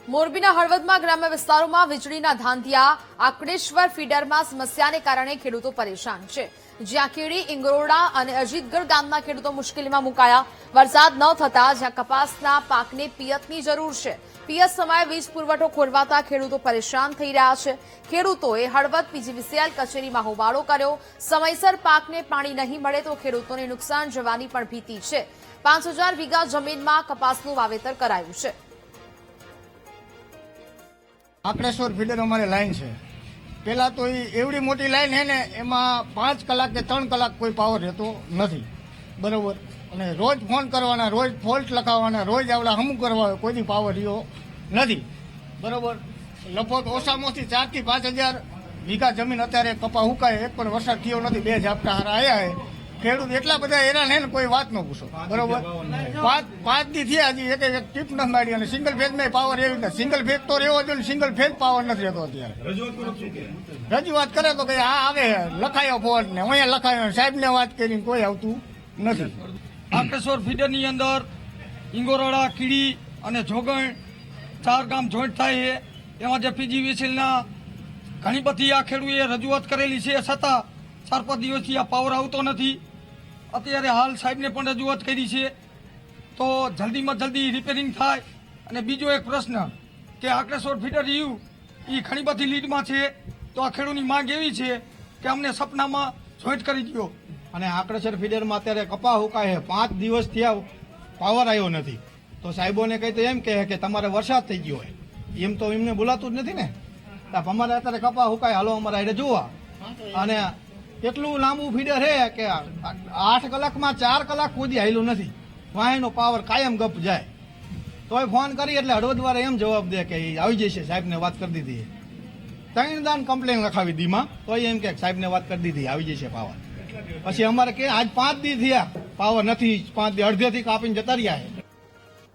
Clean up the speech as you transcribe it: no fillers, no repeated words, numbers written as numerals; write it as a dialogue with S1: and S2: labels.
S1: મોરબીના હળવદમાં ગ્રામ્ય વિસ્તારોમાં વીજળીના ધાંધિયા, આકડેશ્વર ફીડરમાં સમસ્યાને કારણે ખેડૂતો પરેશાન છે. જ્યાં કેડી, ઇંગરોડા અને અજીતગઢ ગામના ખેડૂતો મુશ્કેલીમાં મુકાયા. વરસાદ ન થતા જ્યાં કપાસના પાકને પિયતની જરૂર છે, પિયત સમયે વીજ પુરવઠો ખોરવાતા ખેડૂતો પરેશાન થઈ રહ્યા છે. ખેડૂતોએ હળવદ પીજીવીસીએલ કચેરીમાં હોબાળો કર્યો. સમયસર પાકને પાણી નહીં મળે તો ખેડૂતોને નુકસાન જવાની પણ ભીતિ છે. 5000 વીઘા જમીનમાં કપાસનું વાવેતર કરાયું છે.
S2: આકડેશ્વર ફીડર અમારે લાઈન છે. પેલા તો એવડી મોટી લાઈન છે ને, એમાં 5 કલાક કે 3 કલાક કોઈ પાવર રહેતો નથી, બરોબર. અને રોજ ફોન કરવાના, રોજ ફોલ્ટ લખાવવાના, રોજ આવડા હમું કરવા, કોઈથી પાવર રહ્યો નથી, બરોબર. લગભગ ઓછામાં ઓછી 4 થી 5000 વીઘા જમીન અત્યારે કપા હુકાય, એક પણ વરસાદ થયો નથી. 2 ઝાપટા હારા આવ્યા છે. ખેડૂત એટલા બધા હેરાન છે ને, કોઈ વાત ન પૂછો, બરોબર. 5 દી થયા હજી એક ટીપ ન મારી. અને સિંગલ ફેઝ માં પાવર એવી નથી. સિંગલ ફેઝ તો રહેવો જોઈએ, સિંગલ ફેઝ પાવર નથી રહેતો અત્યારે. રજૂઆત કરે તો કે આ આવે લખાયો ફોન ને અહીંયા લખાયો, સાહેબ ને વાત કરીને કોઈ આવતું નથી.
S3: આકડેશ્વર ફીડરની અંદર ઇંગોરડા, કીડી અને જોગણ 4 ગામ જોઈન્ટ થાય છે. એમાં જે પીજીવીસીએલના ઘણી બધી આ ખેડૂએ રજૂઆત કરેલી છે, છતાં 4-5 દિવસથી આ પાવર આવતો નથી. અત્યારે હાલ સાહેબને પણ રજૂઆત કરી છે તો જલ્દીમાં જલ્દી રિપેરિંગ થાય. અને બીજો એક પ્રશ્ન કે આકડેશ્વર ફીડર રહ્યું એ ઘણી બધી લીડમાં છે, તો આ ખેડૂતની માંગ એવી છે કે અમને સપનામાં જોઈન્ટ કરી દો.
S4: અને આકડેશ્વર ફીડરમાં અત્યારે કપા હુકાય 5 દિવસ થયા, પાવર આવ્યો નથી. તો સાહેબોને કહી તો એમ કહે કે તમારે વરસાદ થઈ ગયો હોય, એમ તો એમને બોલાતું જ નથી ને. અમારે અત્યારે કપા હુકાય, હાલો અમારે આડે જોવા. અને એટલું લાંબુ ફીડર છે કે 8 કલાકમાં 4 કલાક સુધી હાલ્યું નથી. વાહીનો પાવર કાયમ ગપ જાય. તોય ફોન કરી એટલે હળવદવાળા એમ જવાબ દે કે આવી જશે, સાહેબને વાત કરી દીધી. 3 દાન કમ્પ્લેન લખાવી દીમાં, તોય એમ કે સાહેબને વાત કરી દીધી, આવી જશે પાવર. પછી અમારે કે આજ 5 દી થયા પાવર નથી, 5 દી અડધેથી કાપીને જતા રહ્યા છે.